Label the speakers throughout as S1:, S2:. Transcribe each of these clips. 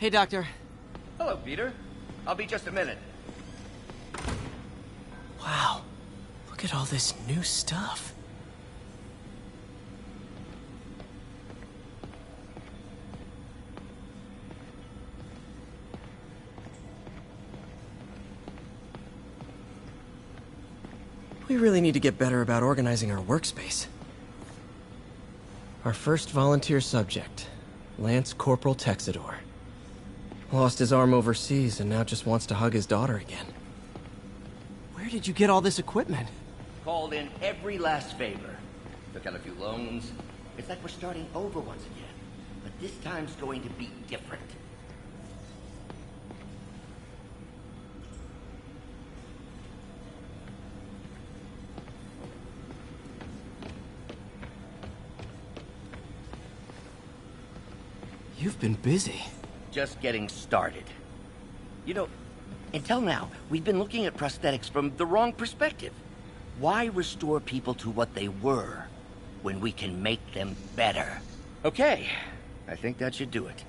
S1: Hey, Doctor.
S2: Hello, Peter. I'll be just a minute.
S1: Wow. Look at all this new stuff. We really need to get better about organizing our workspace. Our first volunteer subject, Lance Corporal Texador. Lost his arm overseas and now just wants to hug his daughter again. Where did you get all this equipment?
S2: Called in every last favor. Took out a few loans. It's like we're starting over once again. But this time's going to be different.
S1: You've been busy.
S2: Just getting started. You know, until now, we've been looking at prosthetics from the wrong perspective. Why restore people to what they were when we can make them better? Okay, I think that should do it.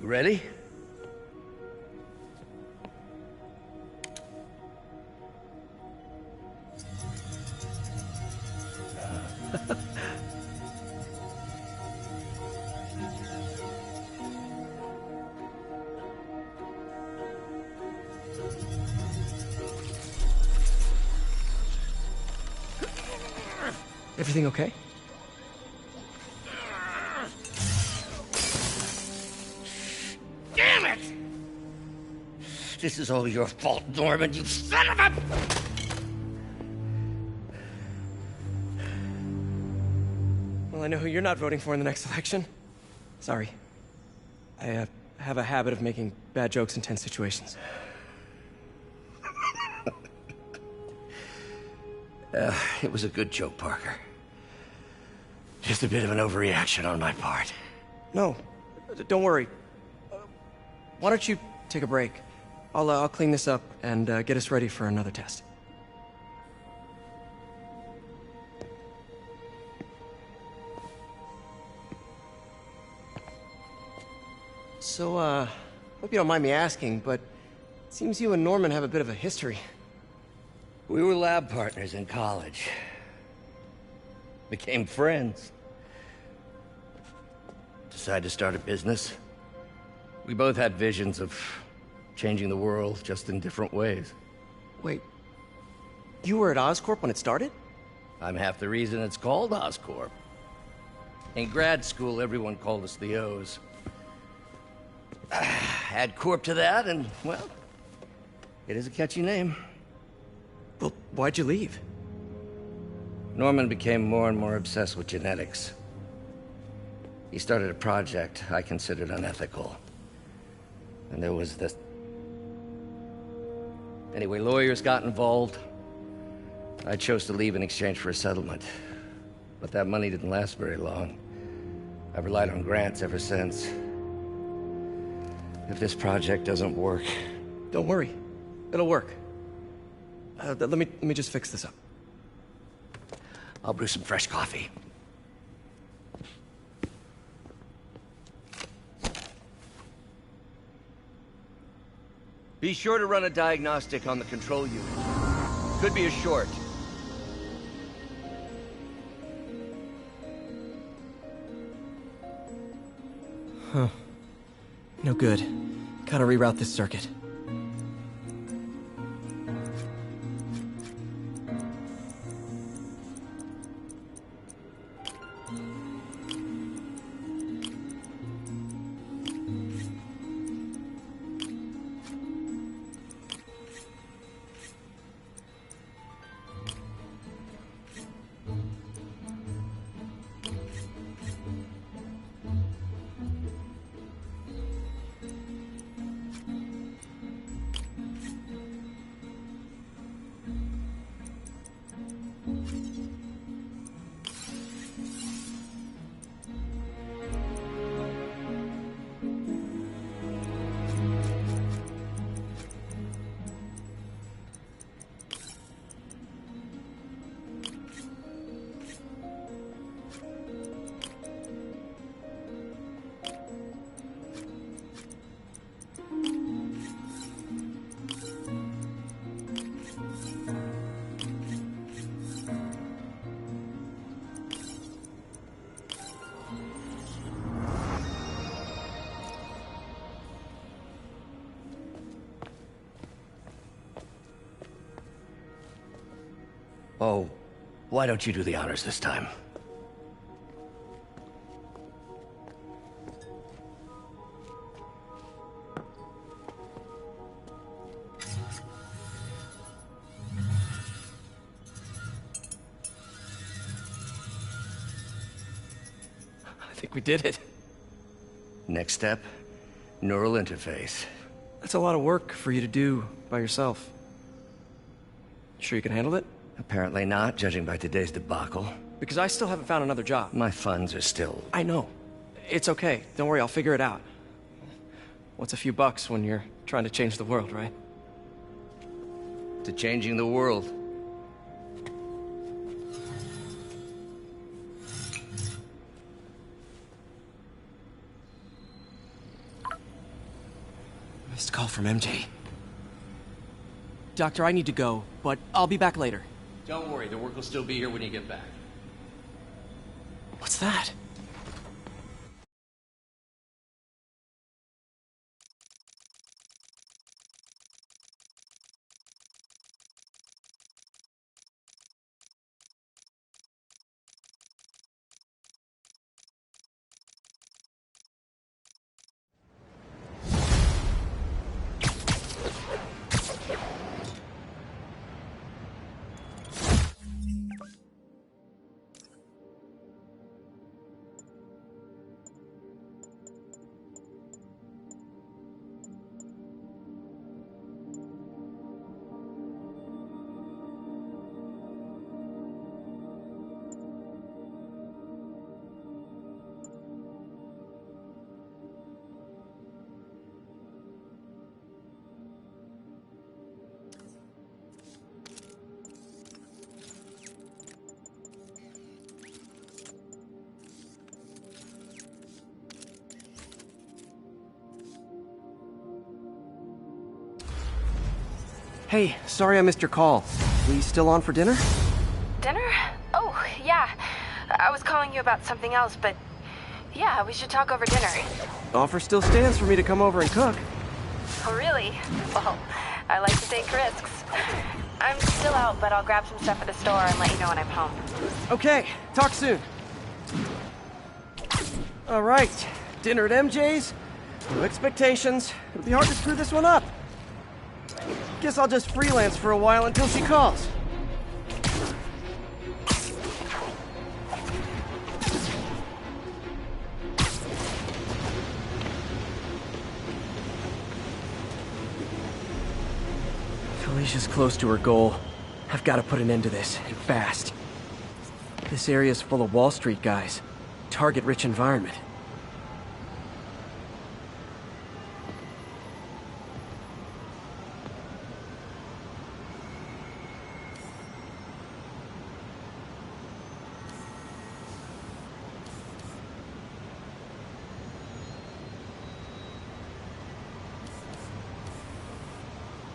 S2: You ready?
S1: Everything okay?
S2: Damn it! This is all your fault, Norman, you son of a...
S1: Well, I know who you're not voting for in the next election. Sorry. I have a habit of making bad jokes in tense situations.
S2: It was a good joke, Parker. Just a bit of an overreaction on my part.
S1: No, don't worry. Why don't you take a break? I'll clean this up and get us ready for another test. So, hope you don't mind me asking, but it seems you and Norman have a bit of a history.
S2: We were lab partners in college. Became friends. Decided to start a business. We both had visions of changing the world, just in different ways.
S1: Wait, you were at Oscorp when it started?
S2: I'm half the reason it's called Oscorp. In grad school, everyone called us the O's. Add Corp to that, and, well, it is a catchy name.
S1: Well, why'd you leave?
S2: Norman became more and more obsessed with genetics. He started a project I considered unethical. And there was this... Anyway, lawyers got involved. I chose to leave in exchange for a settlement. But that money didn't last very long. I've relied on grants ever since. If this project doesn't work...
S1: Don't worry. It'll work. Let me just fix this up.
S2: I'll brew some fresh coffee. Be sure to run a diagnostic on the control unit. Could be a short.
S1: Huh. No good. Gotta reroute this circuit.
S2: Oh, why don't you do the honors this time?
S1: I think we did it.
S2: Next step, neural interface.
S1: That's a lot of work for you to do by yourself. Sure you can handle it?
S2: Apparently not, judging by today's debacle.
S1: Because I still haven't found another job.
S2: My funds are still...
S1: I know. It's okay. Don't worry, I'll figure it out. What's a few bucks when you're trying to change the world, right?
S2: to changing the world.
S1: Missed call from MJ. Doctor, I need to go, but I'll be back later.
S3: Don't worry, the work will still be here when you get back.
S1: What's that? Hey, sorry I missed your call. We still on for dinner?
S4: Dinner? Oh, yeah. I was calling you about something else, but yeah, we should talk over dinner.
S1: Offer still stands for me to come over and cook.
S4: Oh, really? Well, I like to take risks. I'm still out, but I'll grab some stuff at the store and let you know when I'm home.
S1: Okay, talk soon. All right, dinner at MJ's. No expectations. It'll be hard to screw this one up. Guess I'll just freelance for a while until she calls. Felicia's close to her goal. I've got to put an end to this, and fast. This area's full of Wall Street guys. Target-rich environment.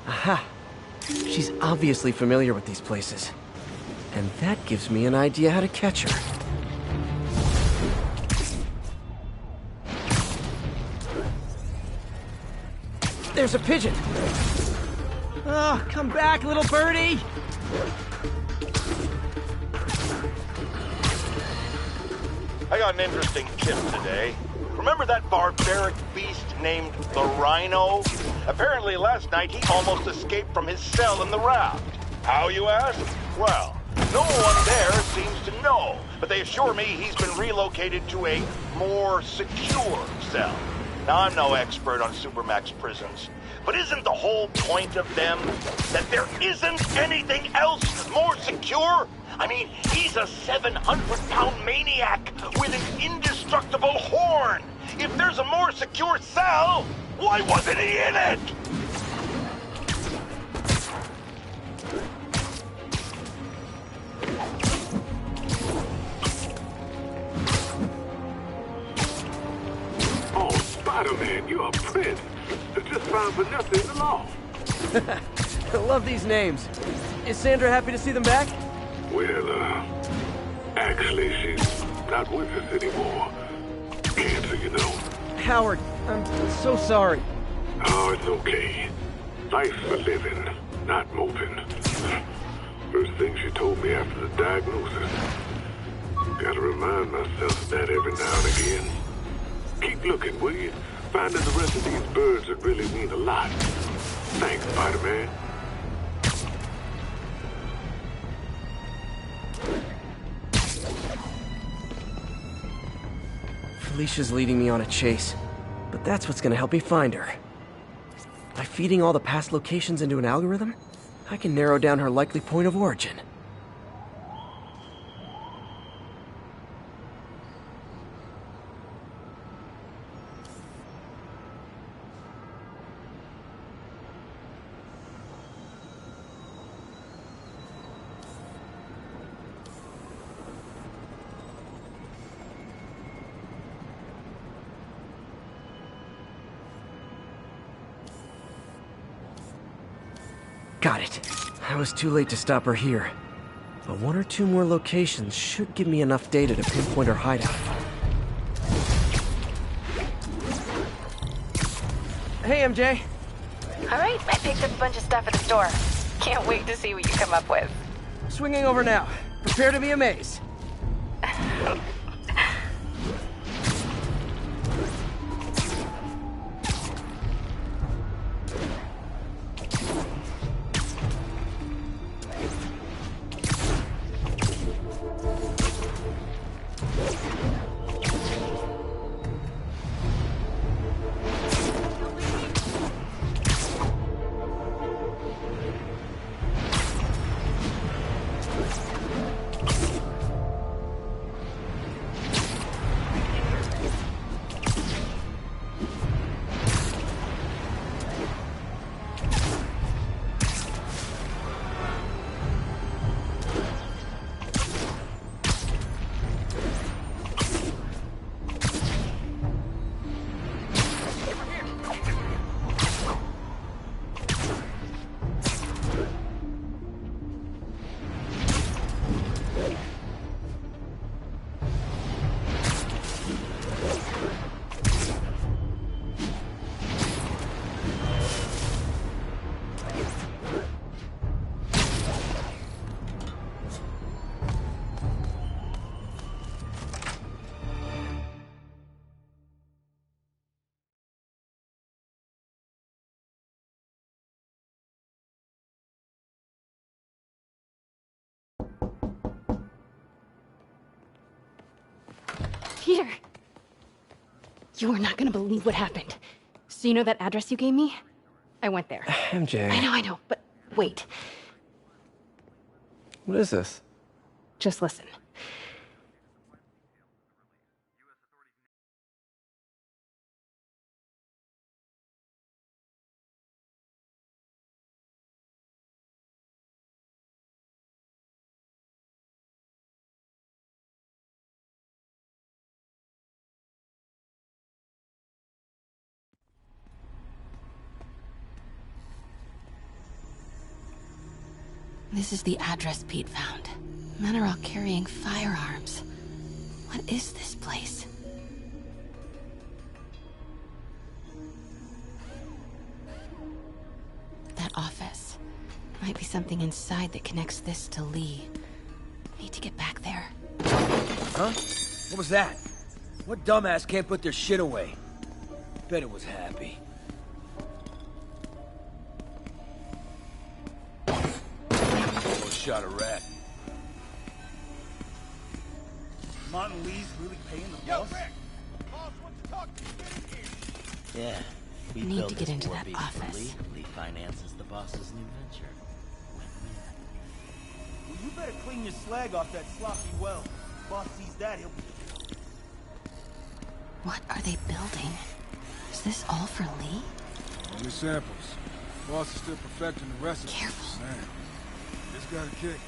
S1: Aha! She's obviously familiar with these places. And that gives me an idea how to catch her. There's a pigeon! Oh, come back, little birdie!
S5: I got an interesting tip today. Remember that barbaric beast named the Rhino? Apparently last night he almost escaped from his cell in the raft. How, you ask? Well, no one there seems to know, but they assure me he's been relocated to a more secure cell. Now, I'm no expert on Supermax prisons, but isn't the whole point of them that there isn't anything else more secure? I mean, he's a 700-pound maniac with an indestructible horn. If there's a more secure cell, why wasn't he in it?
S6: Oh, Spider-Man, you're a prince. Just found Vanessa in the law.
S1: I love these names. Is Sandra happy to see them back?
S6: Well, actually, she's not with us anymore. Cancer, you know.
S1: Howard, I'm so sorry.
S6: Oh, it's okay. Life's for living, not moving. First thing she told me after the diagnosis. Gotta remind myself of that every now and again. Keep looking, will you? Finding the rest of these birds would really mean a lot. Thanks, Spider-Man.
S1: Felicia's leading me on a chase, but that's what's gonna help me find her. By feeding all the past locations into an algorithm, I can narrow down her likely point of origin. Got it. I was too late to stop her here. But one or two more locations should give me enough data to pinpoint her hideout. Hey, MJ.
S4: All right, I picked up a bunch of stuff at the store. Can't wait to see what you come up with.
S1: Swinging over now. Prepare to be amazed.
S7: Peter! You are not gonna believe what happened. So you know that address you gave me? I went there.
S1: MJ.
S7: I know, but wait.
S1: What is this?
S7: Just listen.
S8: This is the address Pete found. Men are all carrying firearms. What is this place? That office. Might be something inside that connects this to Lee. Need to get back there.
S9: Huh? What was that? What dumbass can't put their shit away? Bet it was Happy. Shot a rat.
S10: Martin Lee's really paying the boss? Yo, Rick! Boss wants to talk to you.
S2: Yeah. We
S8: Need
S2: built
S8: to get
S2: this
S8: into
S2: war
S8: that
S2: beast for
S8: office.
S2: Lee. Lee finances the boss's new venture.
S10: Well, you better clean your slag off that sloppy well. Boss sees that, he'll...
S8: What are they building? Is this all for Lee?
S11: Only samples. Boss is still perfecting the recipe.
S8: Careful.
S11: Man, just got a kick.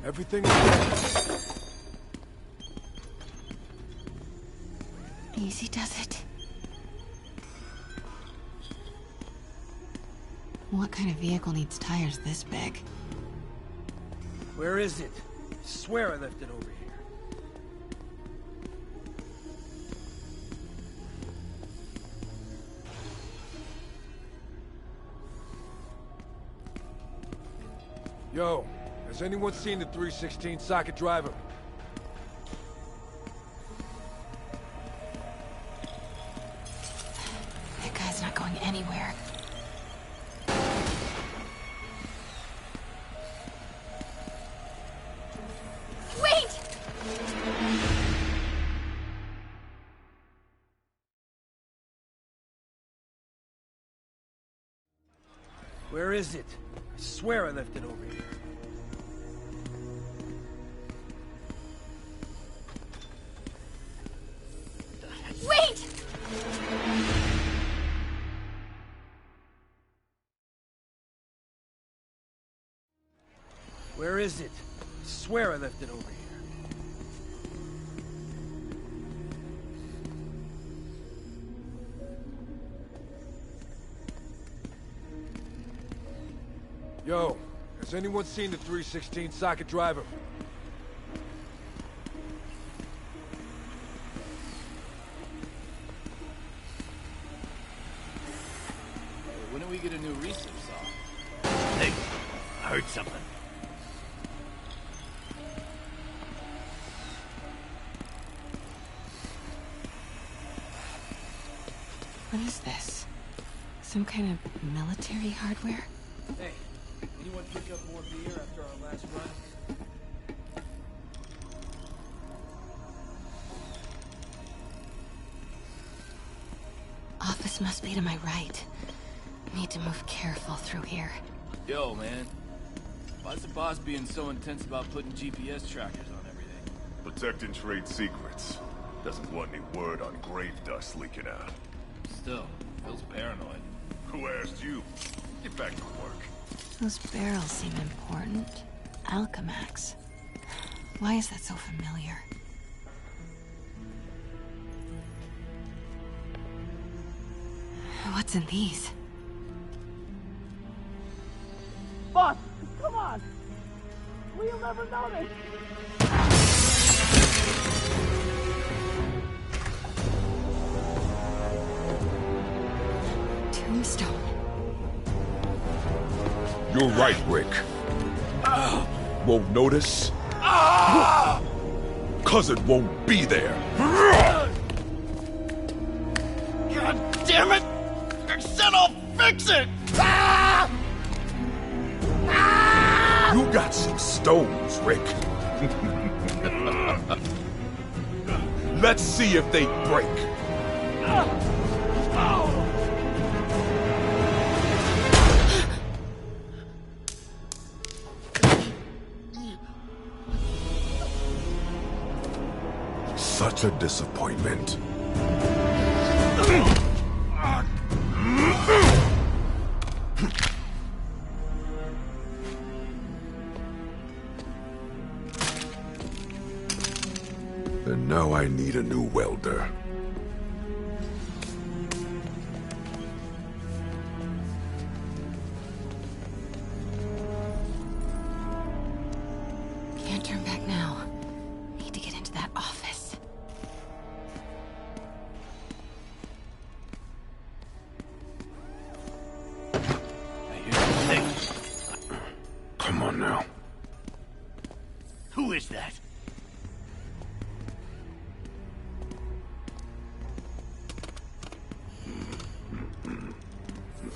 S11: Everything is good.
S8: Easy does it. What kind of vehicle needs tires this big?
S9: Where is it? I swear I left it over here.
S11: Yo, has anyone seen the 316 socket driver?
S8: That guy's not going anywhere.
S7: Wait!
S9: Where is it? I swear I left it over here.
S7: Wait!
S9: Where is it? I swear I left it over here.
S11: Yo, has anyone seen the 316 socket driver?
S3: When do we get a new research saw?
S2: Hey, I heard something.
S8: What is this? Some kind of military hardware?
S9: Hey, anyone pick up more beer after our last run?
S8: Office must be to my right. Need to move careful through here.
S3: Yo, man. Why's the boss being so intense about putting GPS trackers on everything?
S12: Protecting trade secrets. Doesn't want any word on grave dust leaking out.
S3: Still, feels paranoid.
S12: Who asked you? Get back to work.
S8: Those barrels seem important. Alchemax. Why is that so familiar? What's in these?
S10: Boss, come on! We'll never notice!
S8: Tombstone.
S13: You're right, Rick. Won't notice? Cause it won't be there.
S10: God damn it! I said I'll fix it!
S13: You got some stones, Rick. Let's see if they break. Such a disappointment. And now I need a new welder.
S8: Can't turn back now. Need to get into that office.
S13: Come on now.
S2: Who is that?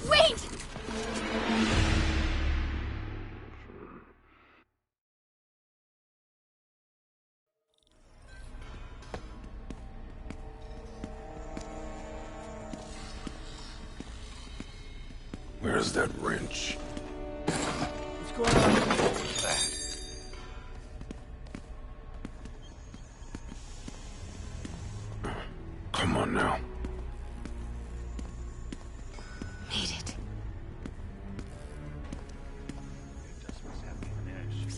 S7: Wait!
S13: Where's that wrench?
S9: What's going on?
S13: Come on now.
S8: Made it.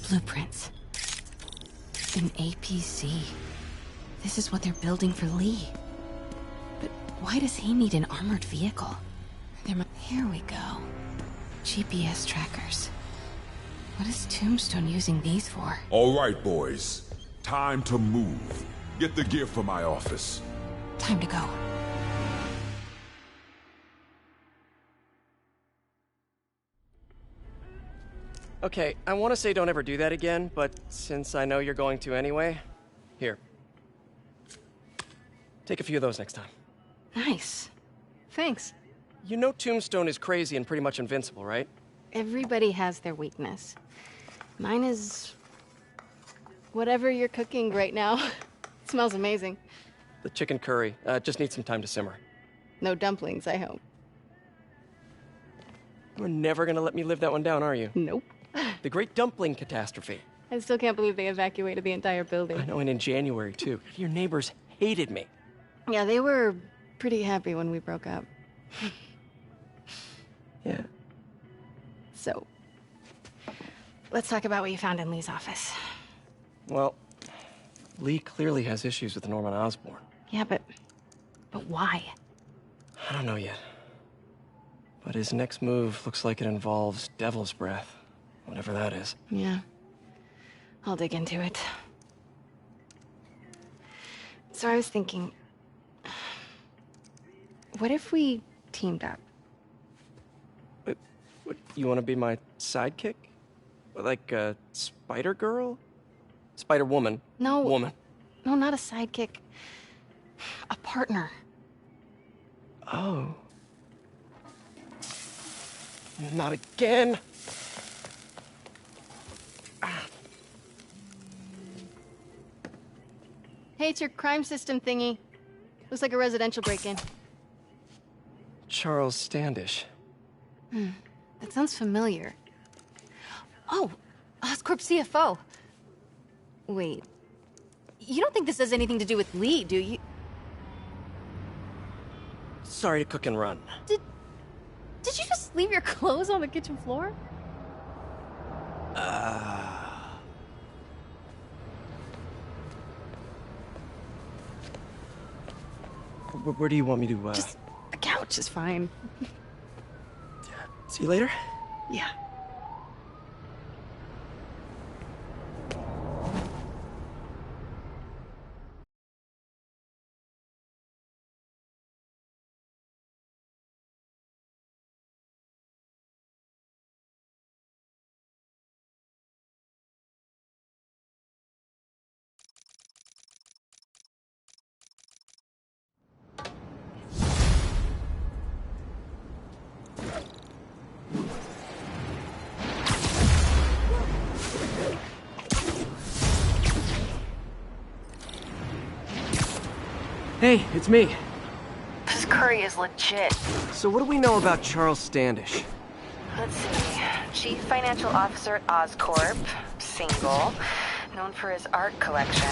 S8: Blueprints. An APC. This is what they're building for Lee. But why does he need an armored vehicle? Here we go. GPS trackers. What is Tombstone using these for?
S13: All right, boys. Time to move. Get the gear from my office.
S8: Time to go.
S1: Okay, I want to say don't ever do that again, but since I know you're going to anyway, here. Take a few of those next time.
S7: Nice. Thanks.
S1: You know Tombstone is crazy and pretty much invincible, right?
S7: Everybody has their weakness. Mine is... whatever you're cooking right now. It smells amazing.
S1: The chicken curry. Just needs some time to simmer.
S7: No dumplings, I hope.
S1: You're never gonna let me live that one down, are you?
S7: Nope.
S1: The Great Dumpling Catastrophe.
S7: I still can't believe they evacuated the entire building.
S1: I know, and in January, too. Your neighbors hated me.
S7: Yeah, they were pretty happy when we broke up.
S1: Yeah.
S7: So, let's talk about what you found in Lee's office.
S1: Well, Lee clearly has issues with Norman Osborn.
S7: Yeah, but why?
S1: I don't know yet. But his next move looks like it involves Devil's Breath. Whatever that is.
S7: Yeah. I'll dig into it. So I was thinking... what if we teamed up?
S1: What, you want to be my sidekick? Like a Spider-Girl? Spider-Woman.
S7: No.
S1: Woman.
S7: No, not a sidekick. A partner.
S1: Oh. Not again.
S7: Hey, it's your crime system thingy. Looks like a residential break-in.
S1: Charles Standish.
S7: That sounds familiar. Oh, Oscorp CFO. Wait. You don't think this has anything to do with Lee, do you?
S1: Sorry to cook and run.
S7: Did you just leave your clothes on the kitchen floor?
S1: Where do you want me to,
S7: Just the couch is fine.
S1: See you later?
S7: Yeah.
S1: Hey, it's me.
S4: This curry is legit.
S1: So what do we know about Charles Standish?
S4: Let's see. Chief Financial Officer at Oscorp. Single. Known for his art collection.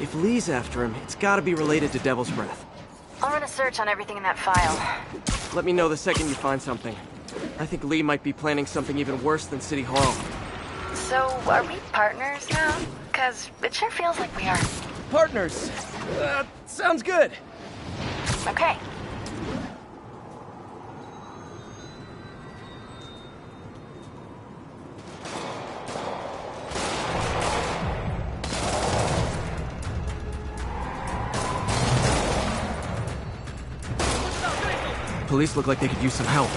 S1: If Lee's after him, it's gotta be related to Devil's Breath.
S4: I'll run a search on everything in that file.
S1: Let me know the second you find something. I think Lee might be planning something even worse than City Hall.
S4: So, are we partners now? Because it sure feels like we are.
S1: Partners! Sounds good!
S4: Okay.
S1: Police look like they could use some help.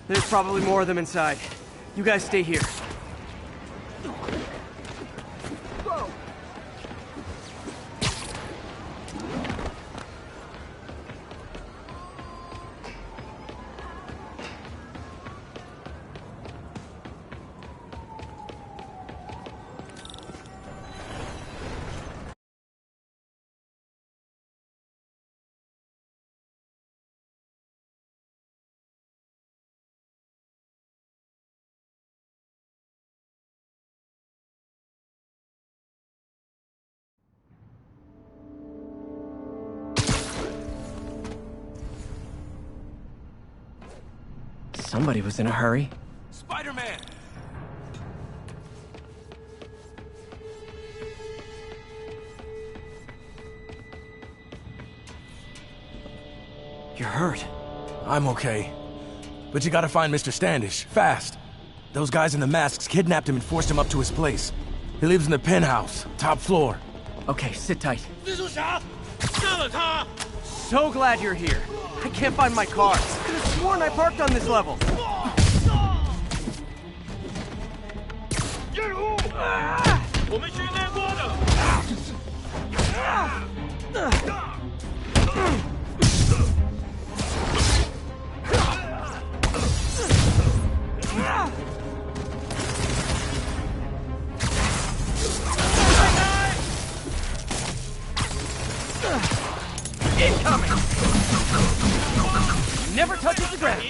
S1: There's probably more of them inside. You guys stay here. Somebody was in a hurry.
S9: Spider-Man!
S1: You're hurt.
S10: I'm okay. But you gotta find Mr. Standish, fast. Those guys in the masks kidnapped him and forced him up to his place. He lives in the penthouse, top floor.
S1: Okay, sit tight.
S10: 蜘蛛侠，杀了他！
S1: So glad you're here. I can't find my car. Could have sworn I parked on this level.
S10: 任务，我们训练过的。
S1: Incoming! Never touches the ground.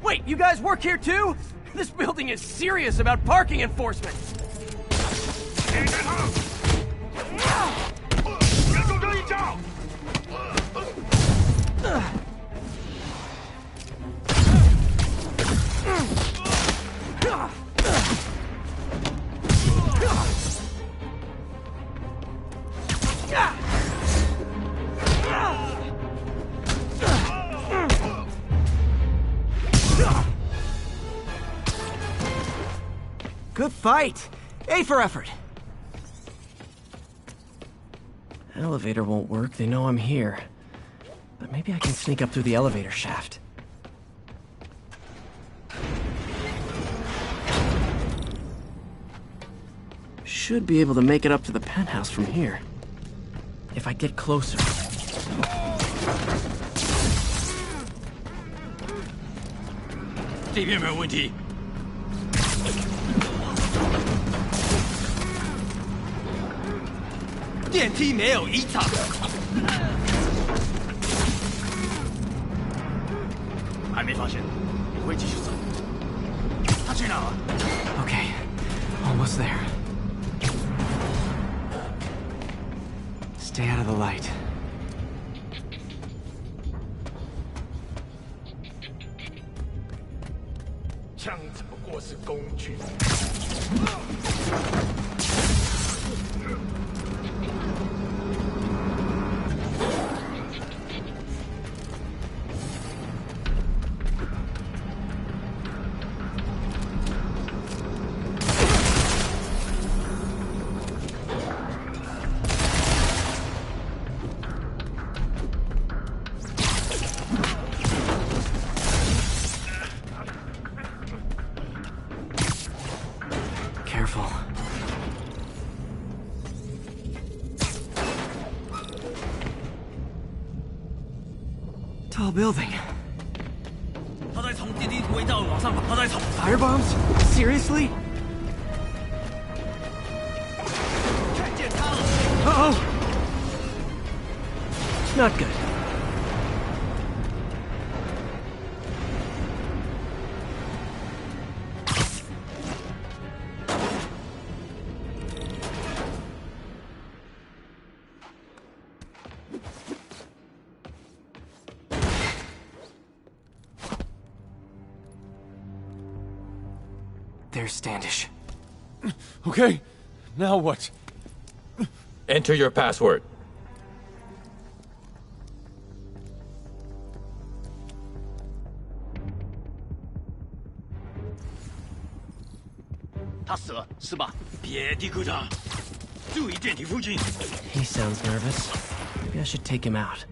S1: Wait, you guys work here too? This building is serious about parking enforcement. Good fight. A for effort. Elevator won't work. They know I'm here. But maybe I can sneak up through the elevator shaft. Should be able to make it up to the penthouse from here. If I get closer.
S10: 这边没有问题。电梯没有异常。还没发现，我会继续走。他去哪了
S1: Okay, almost there. Stay out of the light.
S10: 枪只不过是工具。
S1: Careful. Tall building.
S10: 他在从电梯轨道往上跑，他在从
S1: Firebombs? Seriously?
S10: 看见他了。
S1: Uh-oh! Not good. There's Standish.
S10: Okay, now what?
S14: Enter your password.
S1: He sounds nervous. Maybe I should take him out.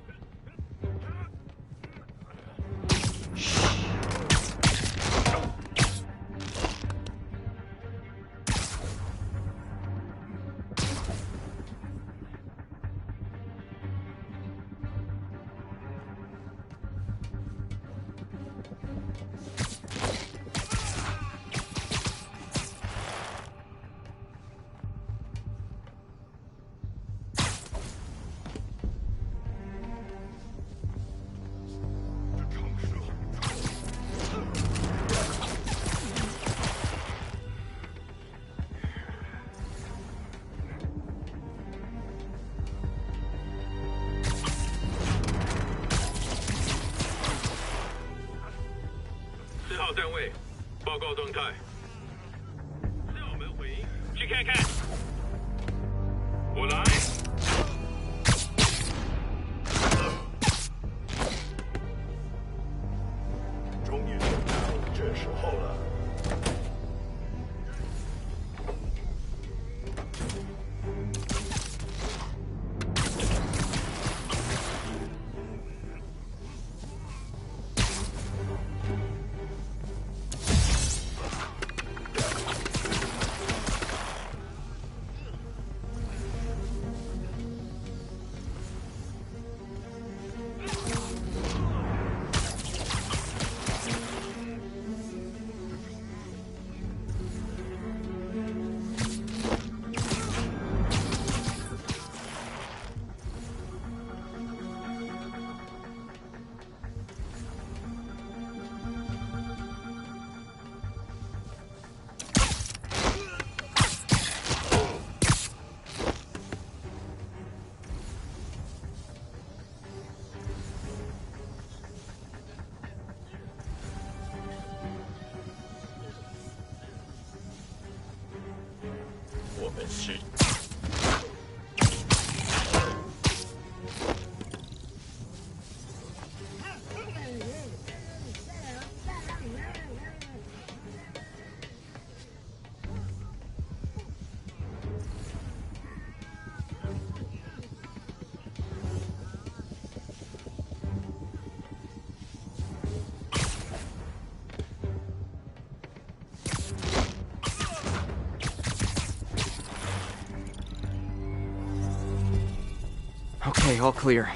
S1: Okay, all clear.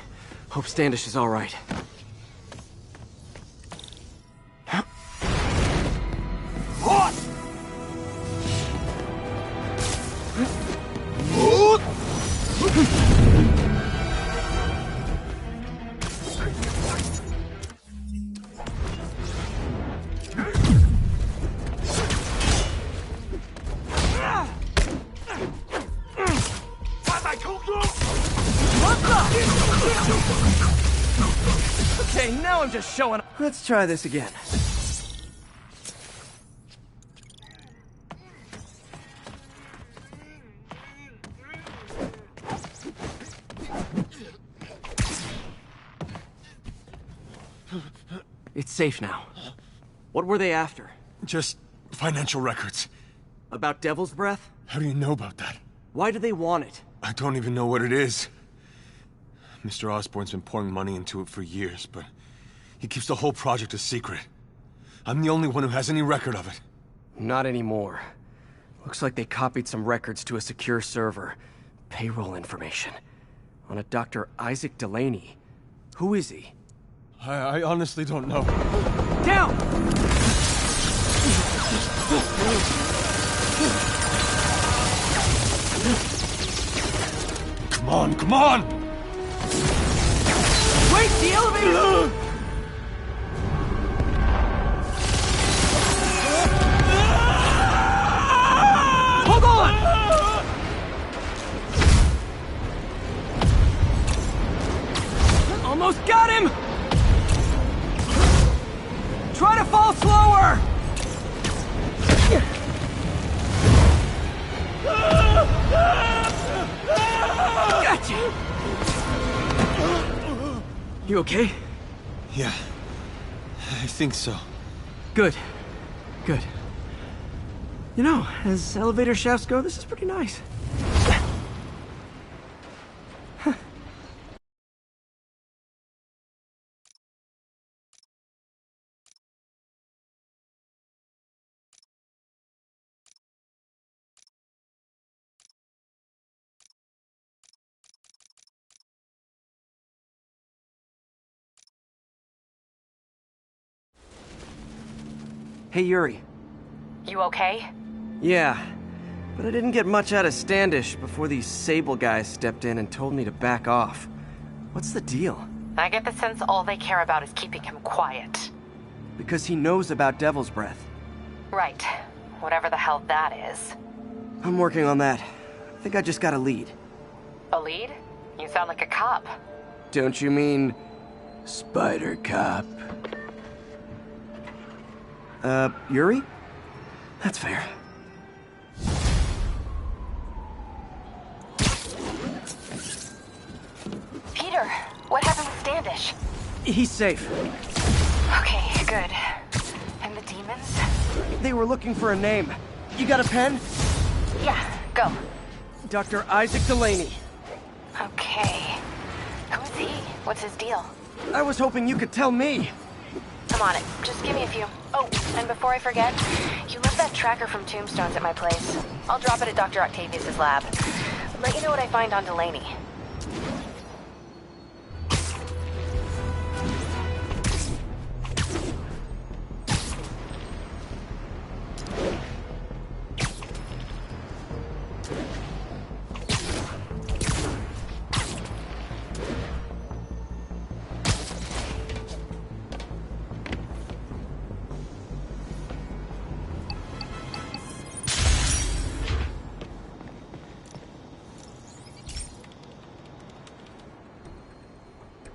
S1: Hope Standish is all right. Okay, now I'm just showing up. Let's try this again. It's safe now. What were they after?
S10: Just financial records.
S1: About Devil's Breath?
S10: How do you know about that?
S1: Why do they want it?
S10: I don't even know what it is. Mr. Osborn's been pouring money into it for years, but he keeps the whole project a secret. I'm the only one who has any record of it.
S1: Not anymore. Looks like they copied some records to a secure server. Payroll information. On a Dr. Isaac Delaney. Who is he?
S10: I honestly don't know.
S1: Down!
S10: Come on, come on!
S1: Wait, the elevator! Hold on! Almost got him! Try to fall slower! You okay?
S15: Yeah, I think so.
S1: Good. Good. You know, as elevator shafts go, this is pretty nice. Hey, Yuri.
S4: You okay?
S1: Yeah, but I didn't get much out of Standish before these Sable guys stepped in and told me to back off. What's the deal?
S4: I get the sense all they care about is keeping him quiet.
S1: Because he knows about Devil's Breath.
S4: Right. Whatever the hell that is.
S1: I'm working on that. I think I just got a lead.
S4: A lead? You sound like a cop.
S1: Don't you mean... Spider Cop? Yuri? That's fair.
S4: Peter, what happened with Standish?
S1: He's safe.
S4: Okay, good. And the demons?
S1: They were looking for a name. You got a pen?
S4: Yeah, go.
S1: Dr. Isaac Delaney.
S4: Okay. Who's he? What's his deal?
S1: I was hoping you could tell me.
S4: I'm on it. Just give me a few. Oh, and before I forget, you left that tracker from Tombstones at my place. I'll drop it at Dr. Octavius's lab. Let you know what I find on Delaney.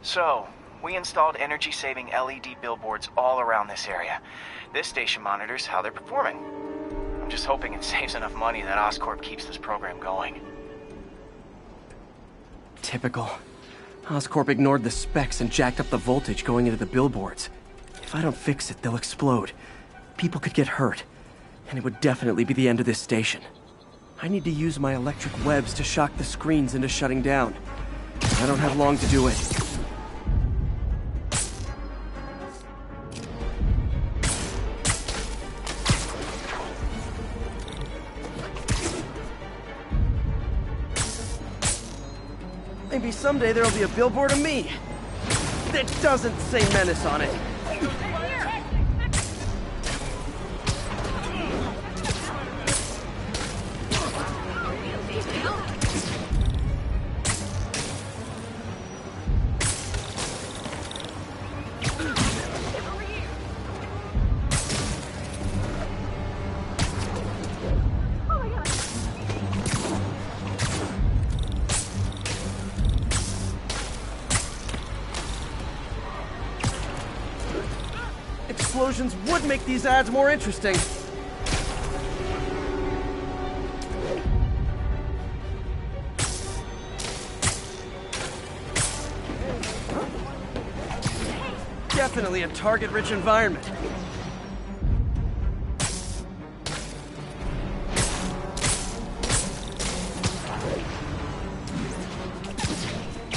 S16: So, we installed energy-saving LED billboards all around this area. This station monitors how they're performing. I'm just hoping it saves enough money that Oscorp keeps this program going.
S1: Typical. Oscorp ignored the specs and jacked up the voltage going into the billboards. If I don't fix it, they'll explode. People could get hurt. And it would definitely be the end of this station. I need to use my electric webs to shock the screens into shutting down. I don't have long to do it. Maybe someday there'll be a billboard of me that doesn't say Menace on it. Explosions would make these ads more interesting. Definitely a target-rich environment.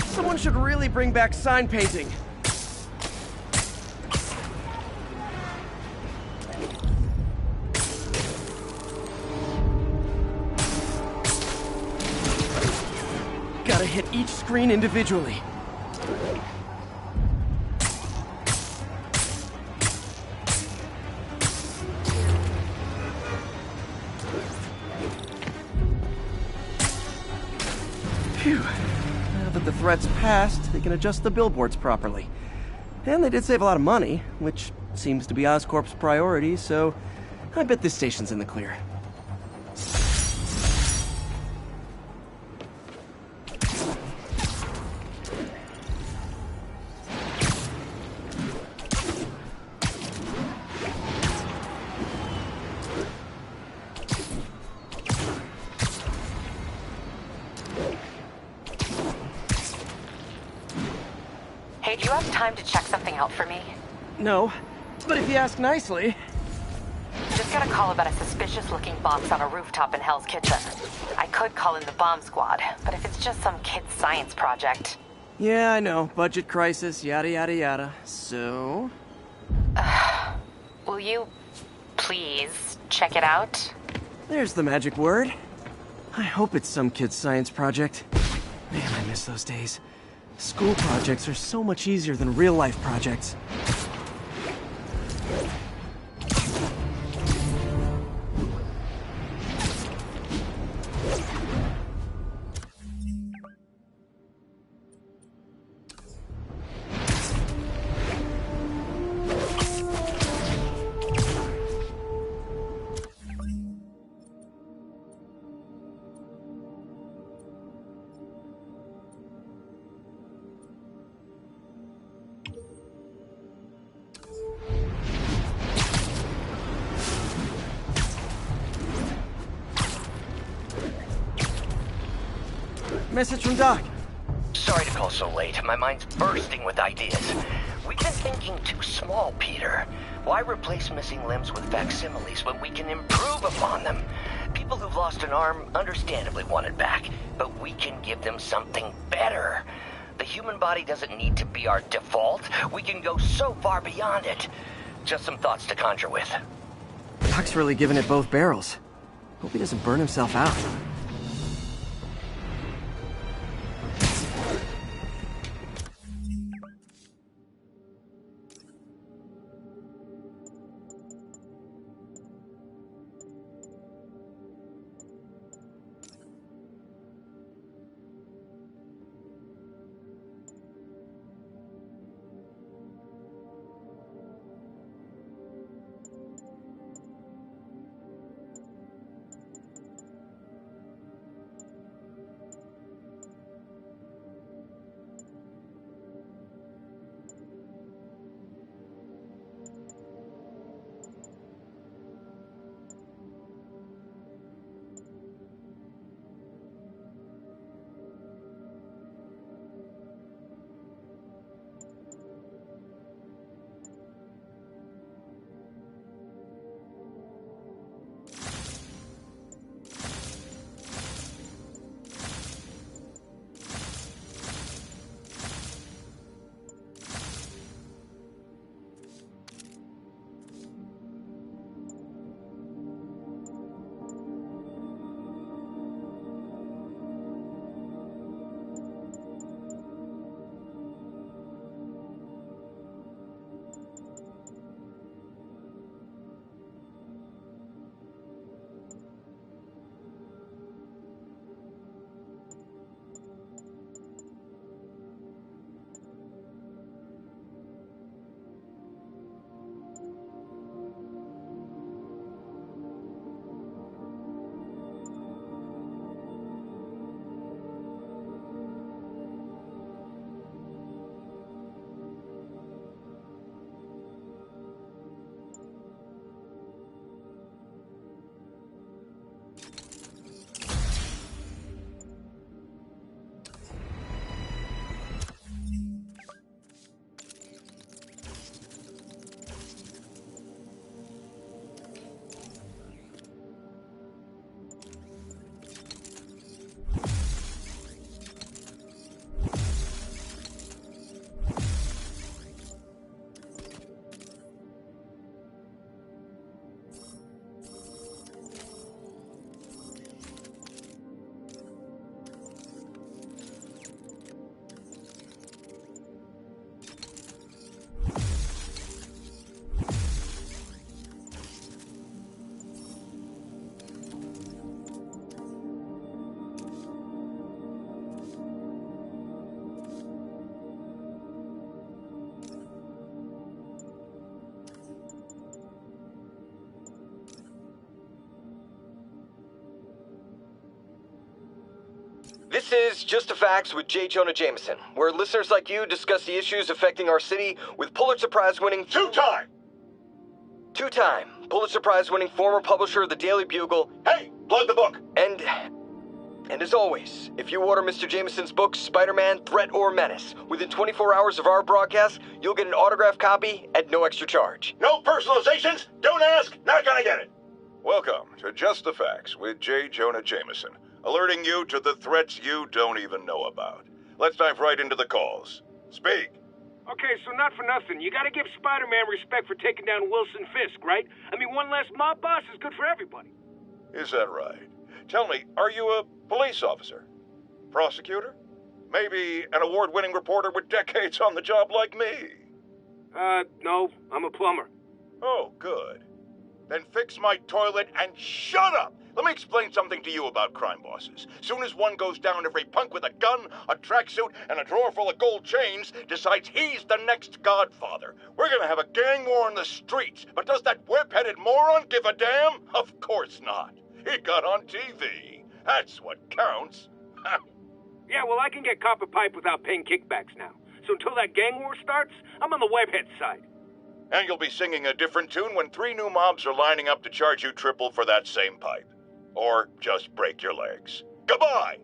S1: Someone should really bring back sign painting. Gotta hit each screen individually. Phew. Now that the threat's passed, they can adjust the billboards properly. And they did save a lot of money, which seems to be Oscorp's priority, so I bet this station's in the clear.
S4: you have time to check something out for me?
S1: No, but if you ask nicely...
S4: Just got a call about a suspicious-looking box on a rooftop in Hell's Kitchen. I could call in the bomb squad, but if it's just some kid's science project...
S1: Yeah, I know. Budget crisis, yada yada yada. So...
S4: will you... please check it out?
S1: There's the magic word. I hope it's some kid's science project. Man, I miss those days. School projects are so much easier than real-life projects. Message from Doc.
S2: Sorry to call so late. My mind's bursting with ideas. We've been thinking too small, Peter. Why replace missing limbs with facsimiles when we can improve upon them? People who've lost an arm understandably want it back, but we can give them something better. The human body doesn't need to be our default. We can go so far beyond it. Just some thoughts to conjure with.
S1: Doc's really giving it both barrels. Hope he doesn't burn himself out.
S15: This is Just a Facts with J. Jonah Jameson, where listeners like you discuss the issues affecting our city with Pulitzer Prize-winning...
S5: Two-time
S15: Pulitzer Prize-winning former publisher of the Daily Bugle...
S5: Hey, plug the book!
S15: And And as always, if you order Mr. Jameson's book, Spider-Man, Threat or Menace, within 24 hours of our broadcast, you'll get an autographed copy at no extra charge.
S5: No personalizations, don't ask, not gonna get it.
S12: Welcome to Just the Facts with J. Jonah Jameson, alerting you to the threats you don't even know about. Let's dive right into the calls. Speak.
S17: Okay, so not for nothing. You gotta give Spider-Man respect for taking down Wilson Fisk, right? I mean, one less mob boss is good for everybody.
S12: Is that right? Tell me, are you a police officer? Prosecutor? Maybe an award-winning reporter with decades on the job like me?
S17: No, I'm a plumber.
S12: Oh, good. Then fix my toilet and shut up! Let me explain something to you about crime bosses. Soon as one goes down, every punk with a gun, a tracksuit, and a drawer full of gold chains decides he's the next godfather. We're gonna have a gang war in the streets, but does that whip-headed moron give a damn? Of course not. He got on TV. That's what counts.
S17: Yeah, well, I can get copper pipe without paying kickbacks now. So until that gang war starts, I'm on the webhead side.
S12: And you'll be singing a different tune when 3 new mobs are lining up to charge you triple for that same pipe. Or just break your legs. Goodbye!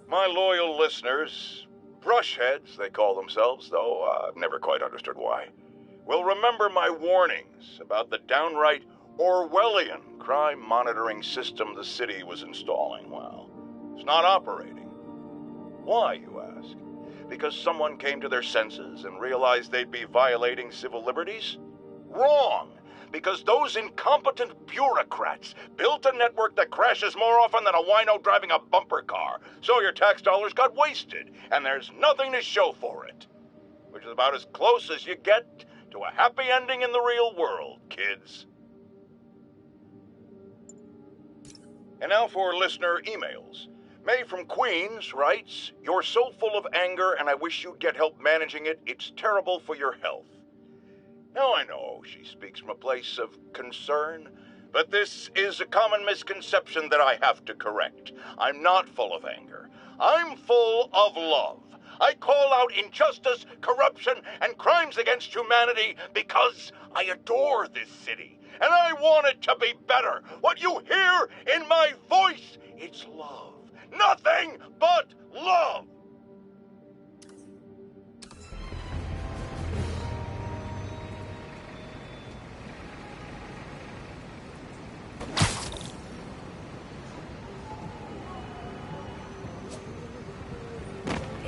S12: My loyal listeners, brushheads they call themselves, though I've never quite understood why, will remember my warnings about the downright Orwellian crime monitoring system the city was installing. Well, it's not operating. Why, you ask? Because someone came to their senses and realized they'd be violating civil liberties? Wrong! Because those incompetent bureaucrats built a network that crashes more often than a wino driving a bumper car. So your tax dollars got wasted, and there's nothing to show for it. Which is about as close as you get to a happy ending in the real world, kids. And now for listener emails. May from Queens writes, "You're so full of anger and I wish you'd get help managing it. It's terrible for your health." Now I know she speaks from a place of concern, but this is a common misconception that I have to correct. I'm not full of anger. I'm full of love. I call out injustice, corruption, and crimes against humanity because I adore this city.
S5: and I want it to be better. What you hear in my voice, it's love. Nothing but love.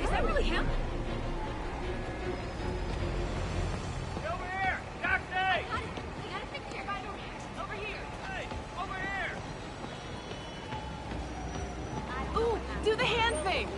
S18: Is that really him?
S17: Over here! Taxi!
S18: I got a picture right over here.
S17: Hey, over here!
S18: Ooh, do the hand thing.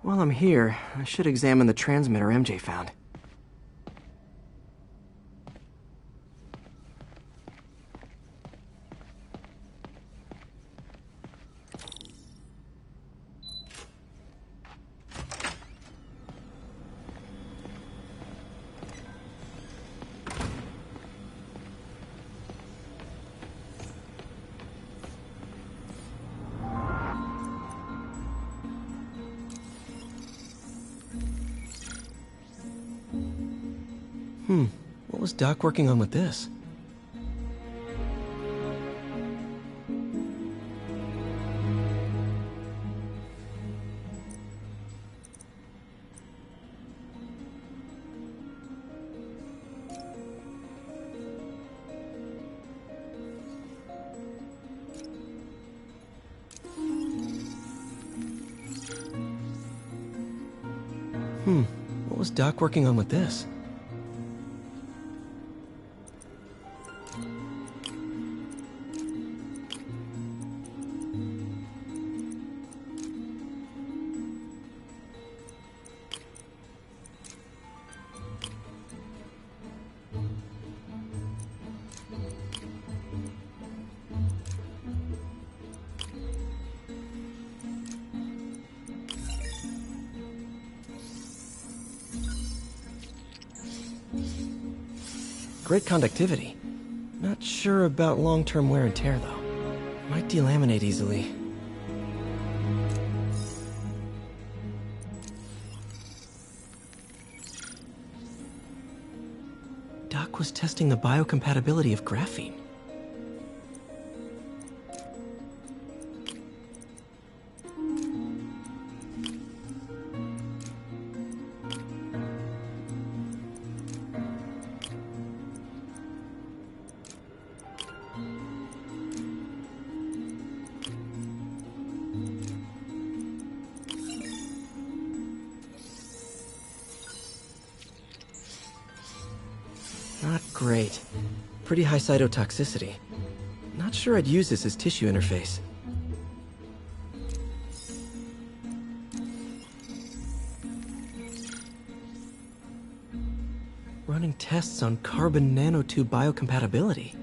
S1: While I'm here, I should examine the transmitter MJ found. What was Doc working on with this? What was Doc working on with this? Great conductivity. Not sure about long-term wear and tear, though. Might delaminate easily. Doc was testing the biocompatibility of graphene. Not great. Pretty high cytotoxicity. Not sure I'd use this as tissue interface. Running tests on carbon nanotube biocompatibility.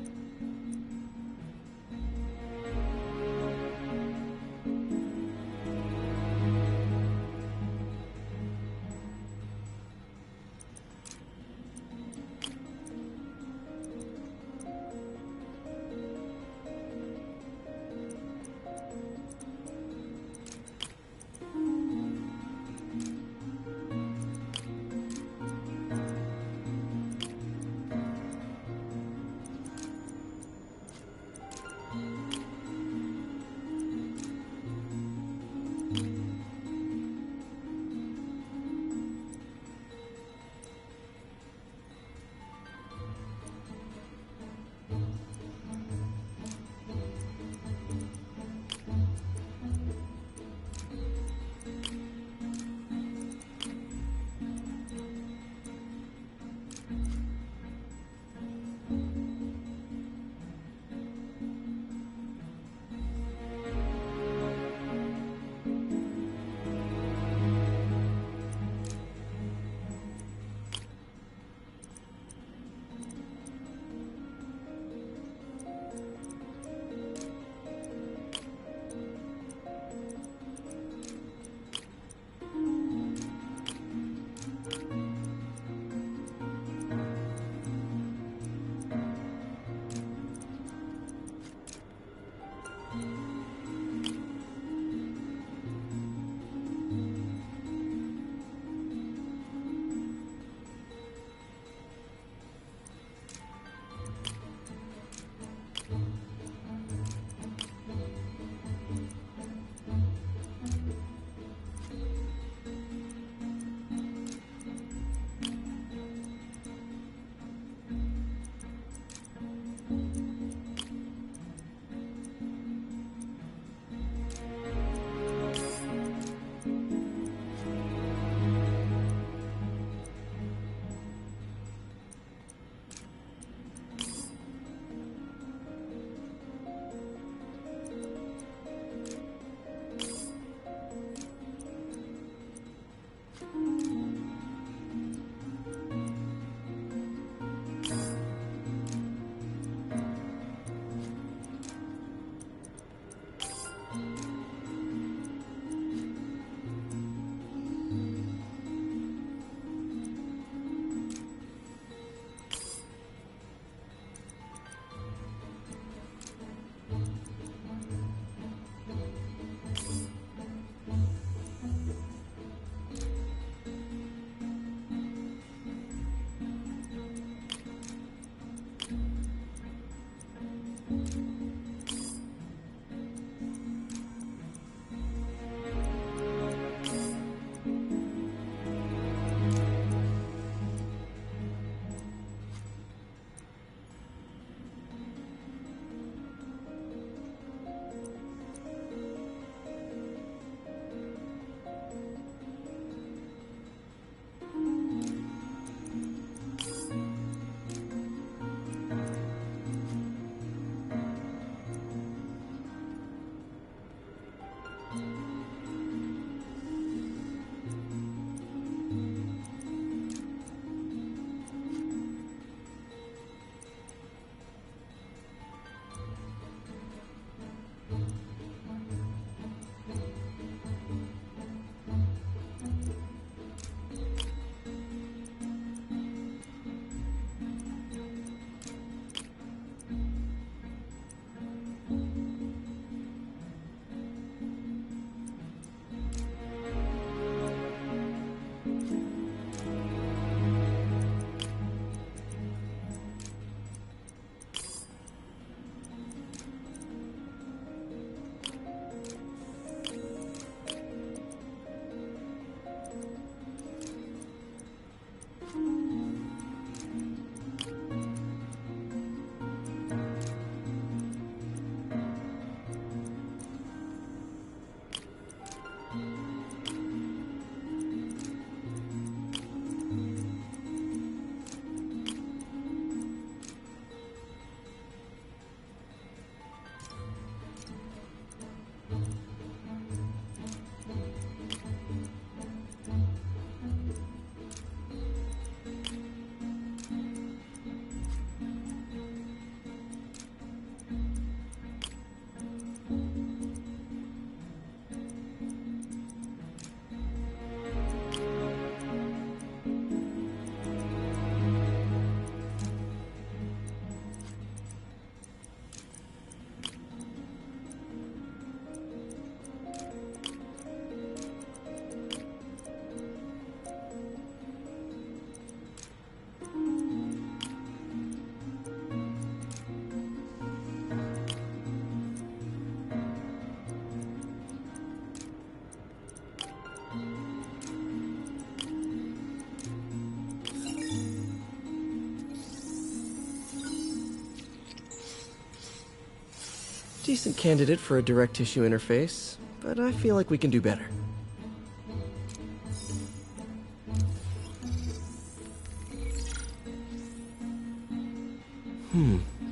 S1: Decent candidate for a direct tissue interface, but I feel like we can do better.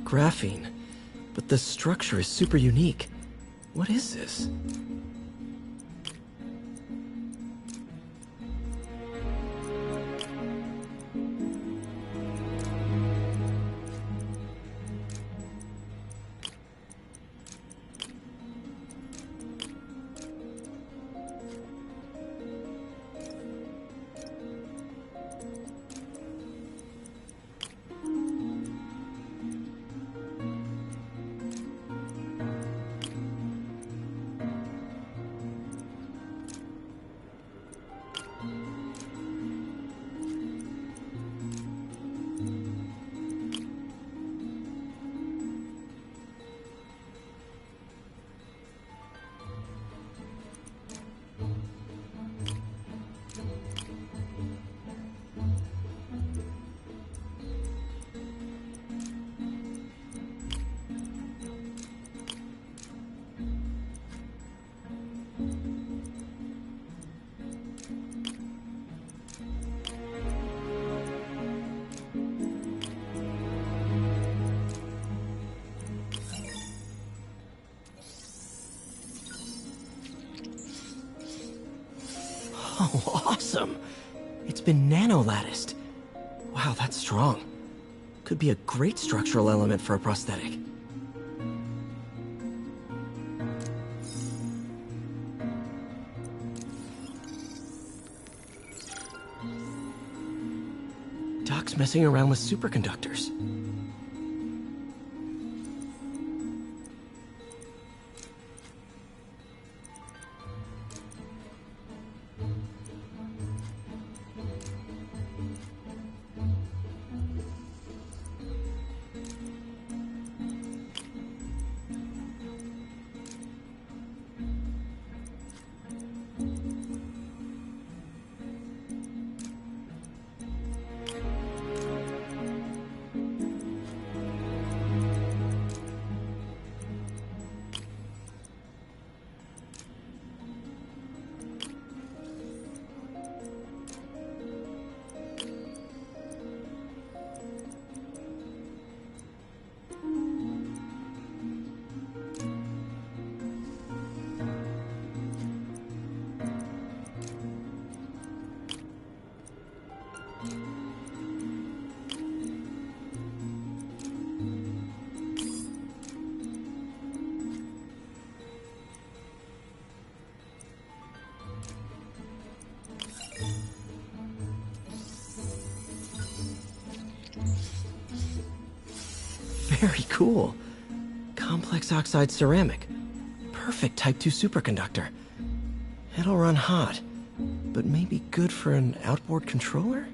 S1: Graphene. But the structure is super unique. What is this? Oh, awesome! It's been nano-latticed. Wow, that's strong. Could be a great structural element for a prosthetic. Doc's messing around with superconductors. Very cool. Complex oxide ceramic. Perfect Type 2 superconductor. It'll run hot, but maybe good for an outboard controller?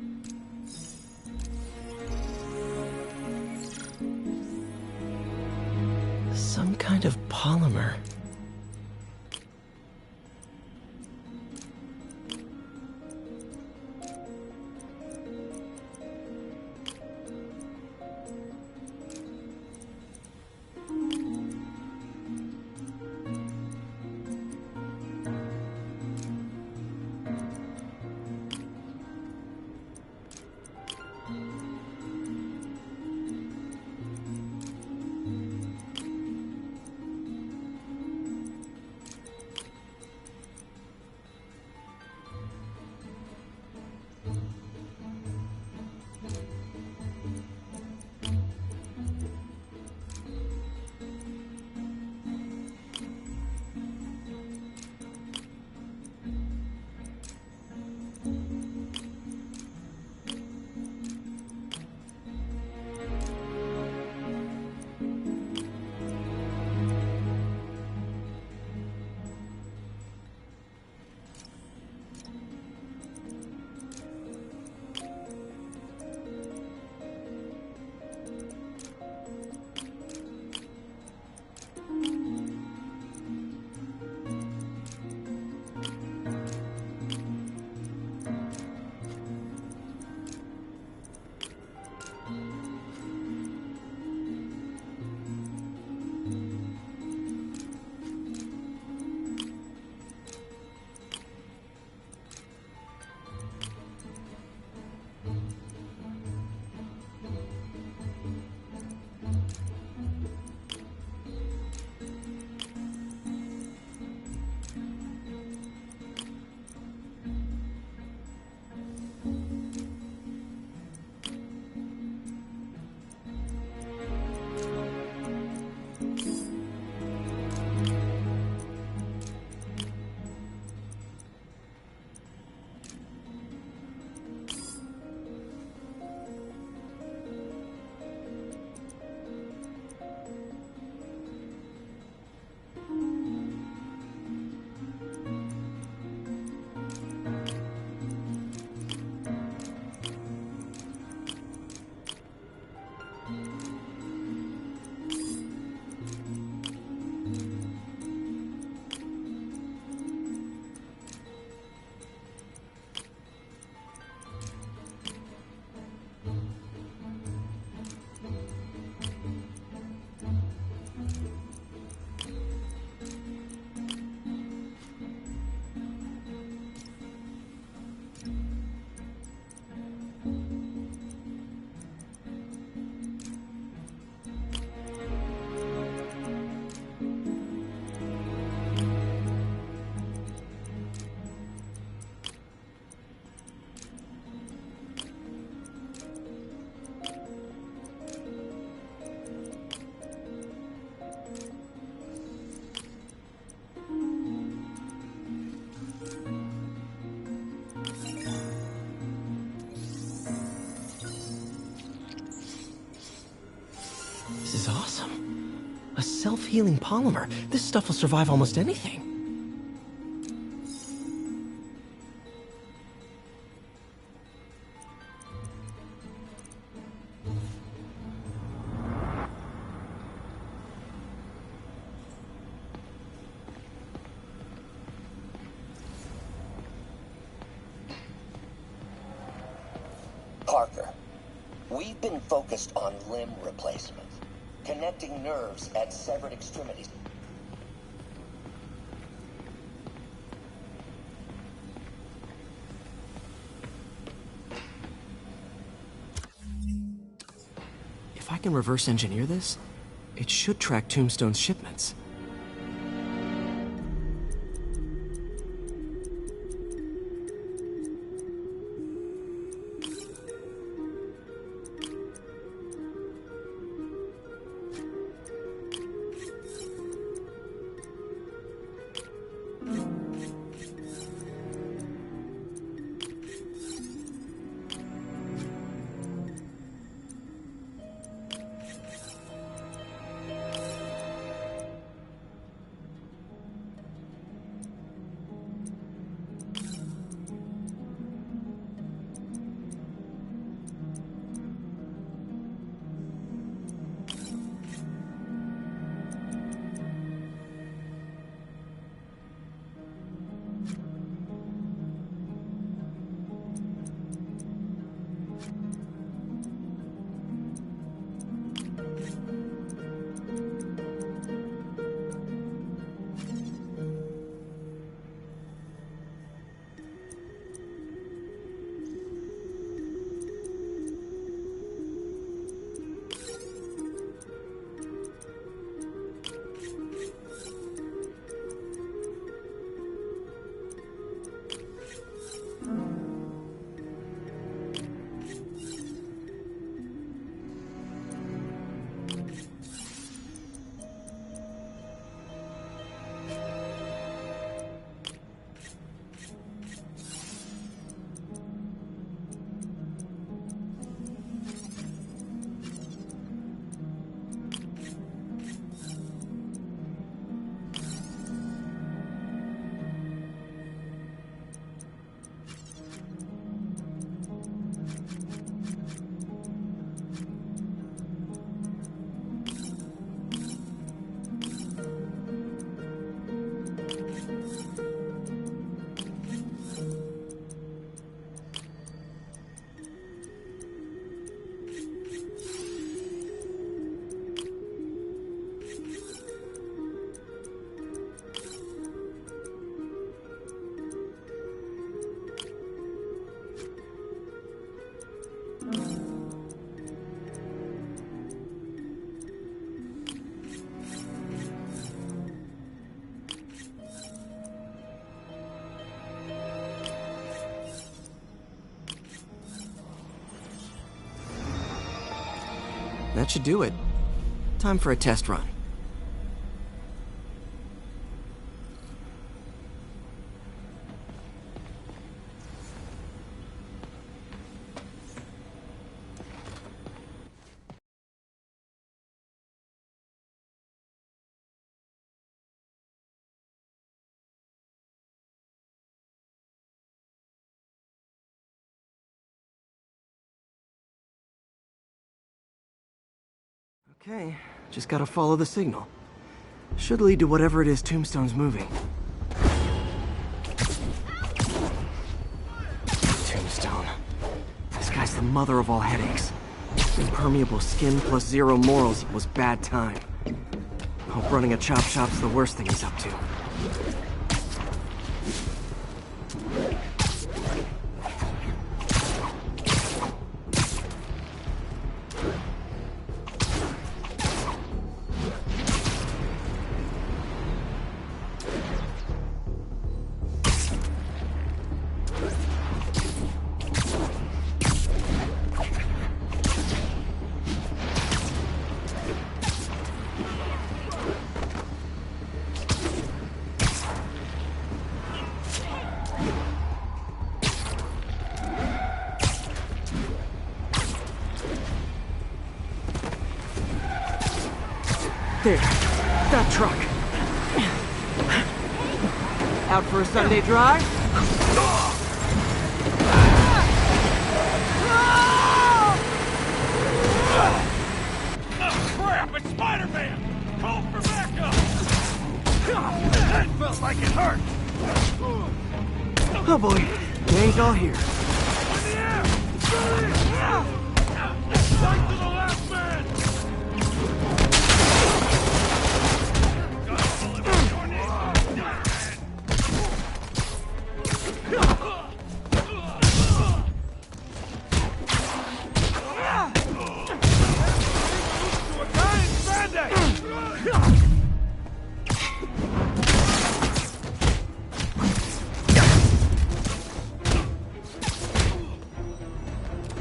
S1: Some kind of polymer. This is awesome. A self-healing polymer. This stuff will survive almost anything.
S2: Parker, we've been focused on limb replacement, connecting nerves at severed extremities.
S1: If I can reverse engineer this, it should track Tombstone's shipments. That should do it. Time for a test run. Okay, just gotta follow the signal. Should lead to whatever it is Tombstone's moving. Tombstone. This guy's the mother of all headaches. Impermeable skin plus zero morals equals bad time. Hope running a chop shop's the worst thing he's up to. There. That truck. Out for a Sunday drive?
S5: Crap! It's Spider-Man! Call for backup! That felt like it hurt!
S1: Oh boy. Gang's all here.
S5: Fight to the last man!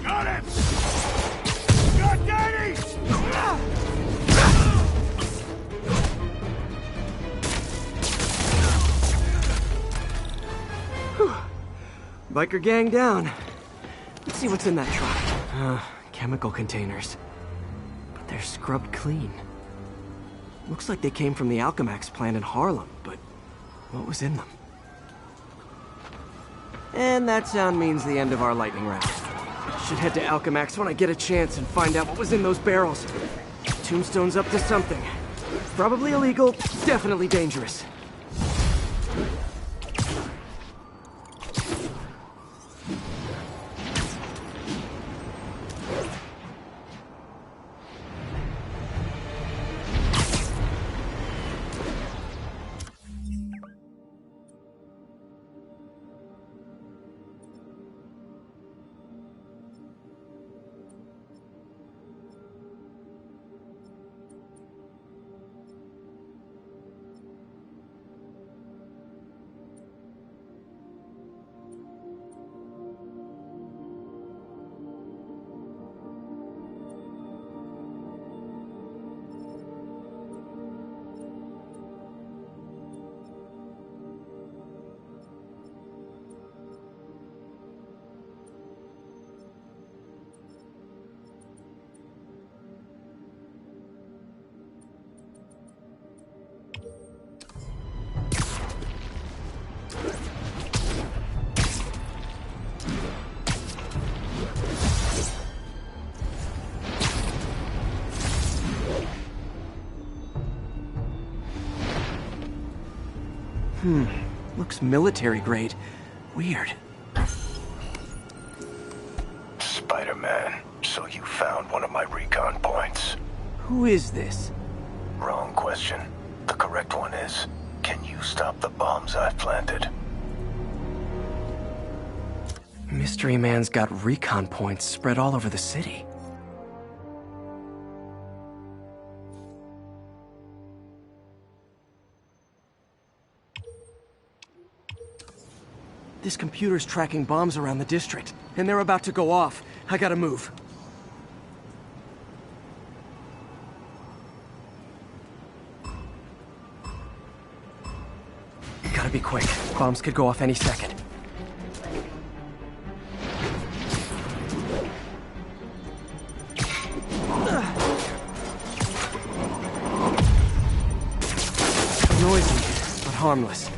S5: Got him! Got Danny!
S1: Biker gang down. Let's see what's in that truck. Chemical containers. But they're scrubbed clean. Looks like they came from the Alchemax plant in Harlem, but what was in them? And that sound means the end of our lightning round. Should head to Alchemax when I get a chance and find out what was in those barrels. Tombstone's up to something. Probably illegal, definitely dangerous. Looks military grade. Weird.
S19: Spider-Man, so you found one of my recon points.
S1: Who is this?
S19: Wrong question. The correct one is, can you stop the bombs I've planted?
S1: Mystery Man's got recon points spread all over the city. This computer's tracking bombs around the district, and they're about to go off. I gotta move. quick. Bombs could go off any second. Noisy, but harmless.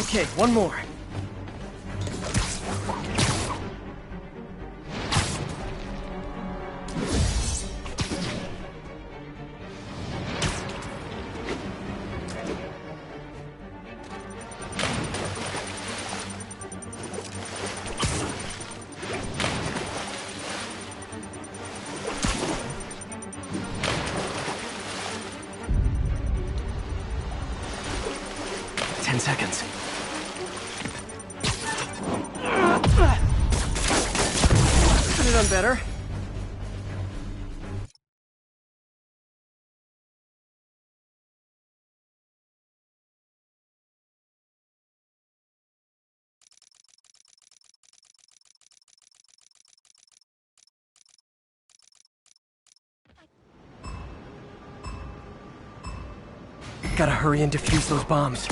S1: Okay, one more. Seconds. Could have done better. Gotta hurry and defuse those bombs.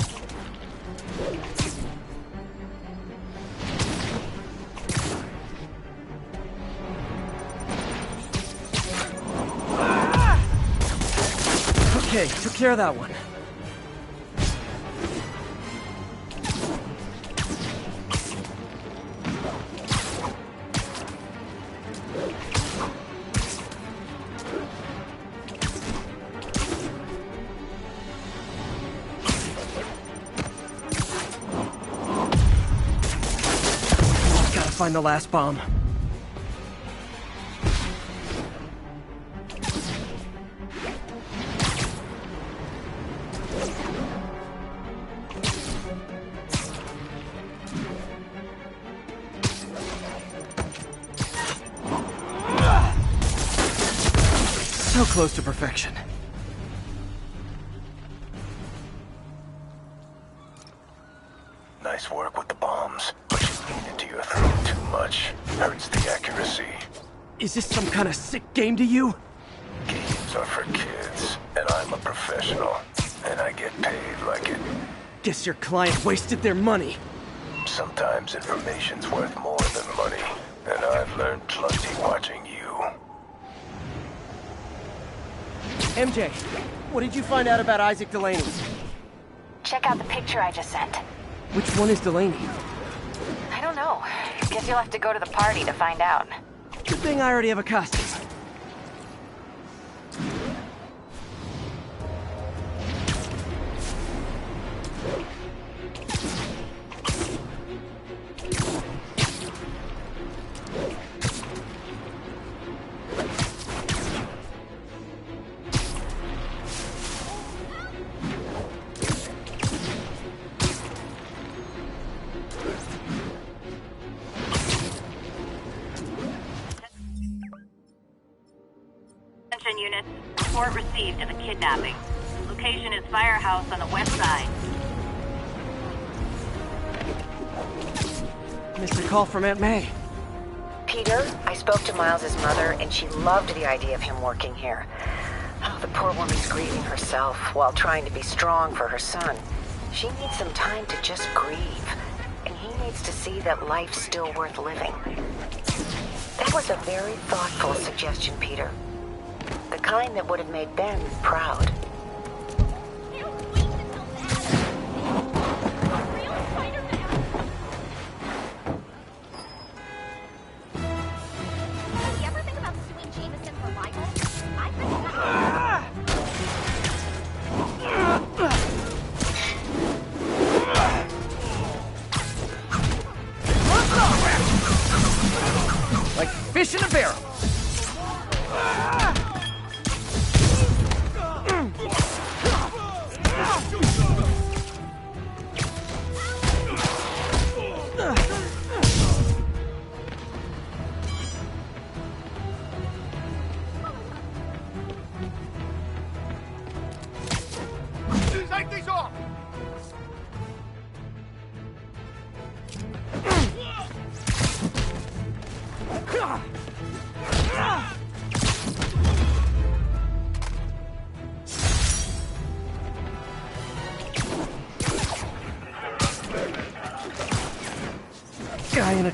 S1: Okay, took care of that one. Gotta find the last bomb. So close to perfection.
S19: Nice work with the bombs, but you lean into your throat too much. Hurts the accuracy.
S1: Is this some kind of sick game to you?
S19: Games are for kids, and I'm a professional, and I get paid like it.
S1: Guess your client wasted their money.
S19: Sometimes information's worth more than money, and I've learned plenty watching you.
S1: MJ, what did you find out about Isaac Delaney?
S4: Check out the picture I just sent.
S1: Which one is Delaney?
S4: I don't know. Guess you'll have to go to the party to find out.
S1: Good thing I already have a costume.
S20: Attention units, report received of a kidnapping. Location is Firehouse on the west side.
S1: Missed a call from Aunt May.
S21: Peter, I spoke to Miles's mother, and she loved the idea of him working here. Oh, the poor woman's grieving herself while trying to be strong for her son. She needs some time to just grieve, and he needs to see that life's still worth living. That was a very thoughtful suggestion, Peter. The kind that would have made Ben proud.
S1: Like fish in a barrel.
S5: Take these off!
S1: Guy in a...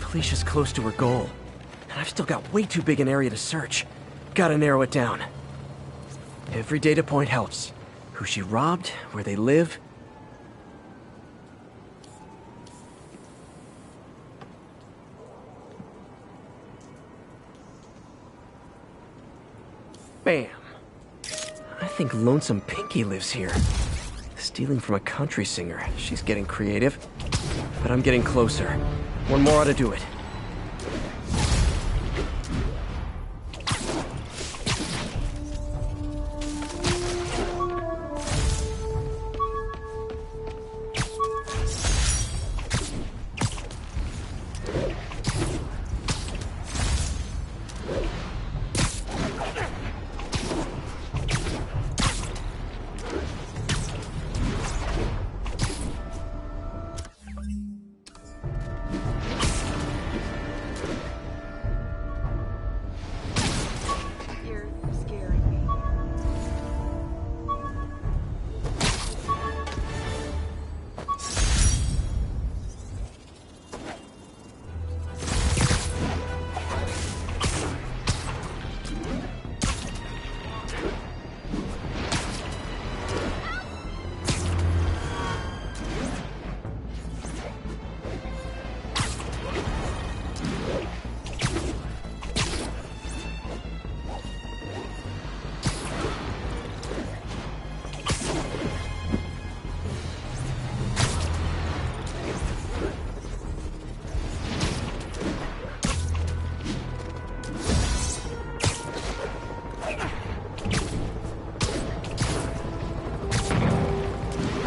S1: Felicia's close to her goal, and I've still got way too big an area to search. Gotta narrow it down. Every data point helps. Who she robbed, where they live. Bam. I think Lonesome Pinky lives here. Stealing from a country singer. She's getting creative. But I'm getting closer. One more ought to do it.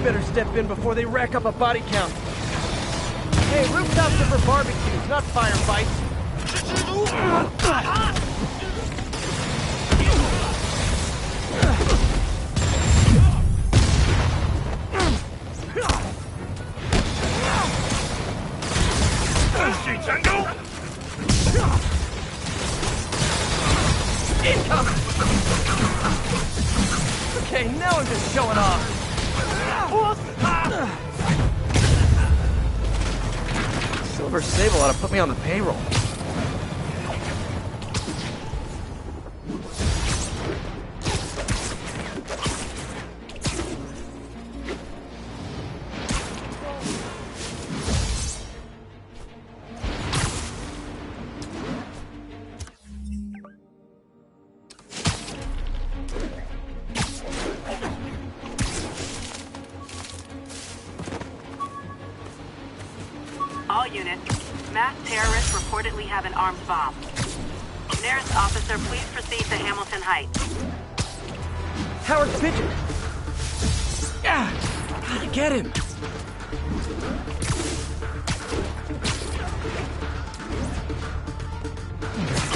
S1: Better step in before they rack up a body count. Hey, rooftops are for barbecues, not firefights. Incoming! Okay, now I'm just showing off. Silver Sable ought to put me on the payroll.
S20: All units, masked terrorists reportedly have an armed bomb. Nearest officer, please proceed to Hamilton Heights.
S1: Howard's pigeon! Ah! Get him!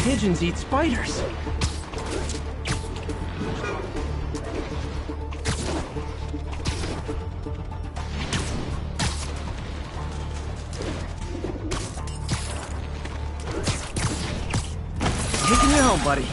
S1: Pigeons eat spiders. Taking you home, buddy.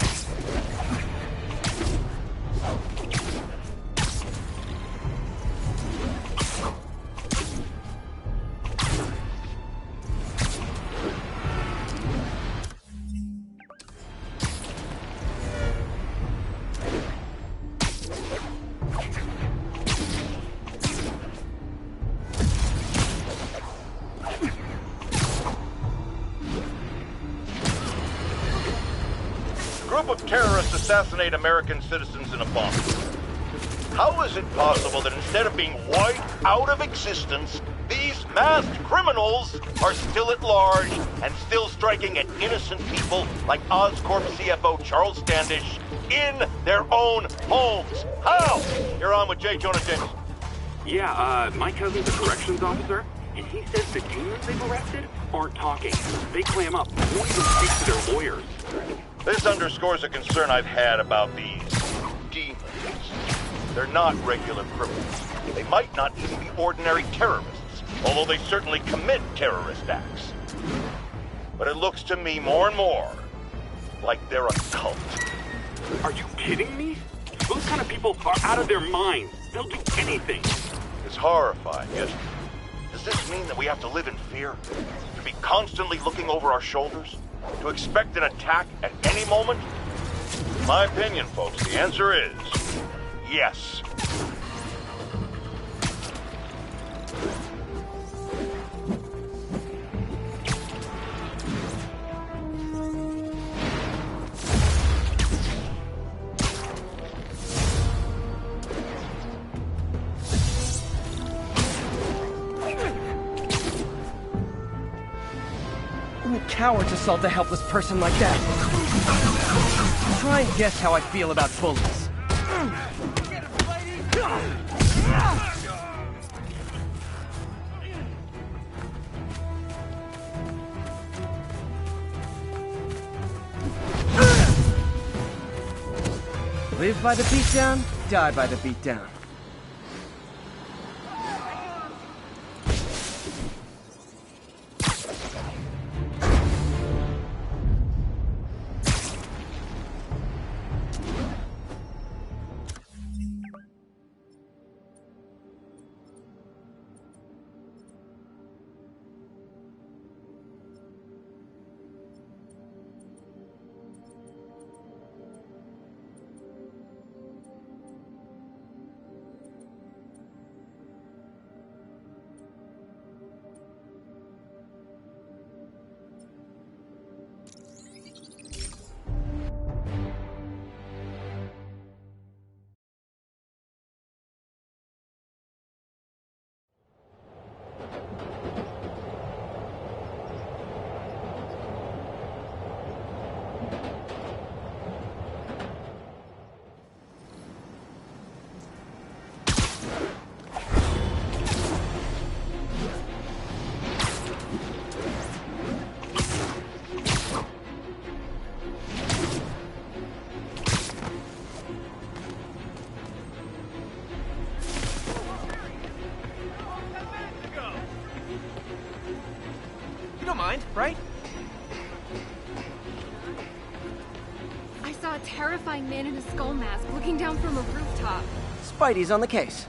S5: group of terrorists assassinate American citizens in a bomb. How is it possible that instead of being wiped out of existence, these masked criminals are still at large and still striking at innocent people like Oscorp CFO Charles Standish in their own homes? How? You're on with J. Jonah Jameson.
S17: Yeah, my cousin's a corrections officer, and he says the demons they've arrested aren't talking. They clam up, won't even speak to their lawyers.
S5: This underscores a concern I've had about these demons. They're not regular criminals. They might not even be ordinary terrorists, although they certainly commit terrorist acts. But it looks to me more and more like they're a cult.
S17: Are you kidding me? Those kind of people are out of their minds. They'll do anything.
S5: It's horrifying, isn't it? Does this mean that we have to live in fear? To be constantly looking over our shoulders? To expect an attack at any moment? In my opinion, folks, the answer is yes.
S1: Only cowards assault a helpless person like that. Try and guess how I feel about bullies. Live by the beatdown, die by the beatdown. Right?
S18: I saw a terrifying man in a skull mask looking down from a rooftop.
S1: Spidey's on the case.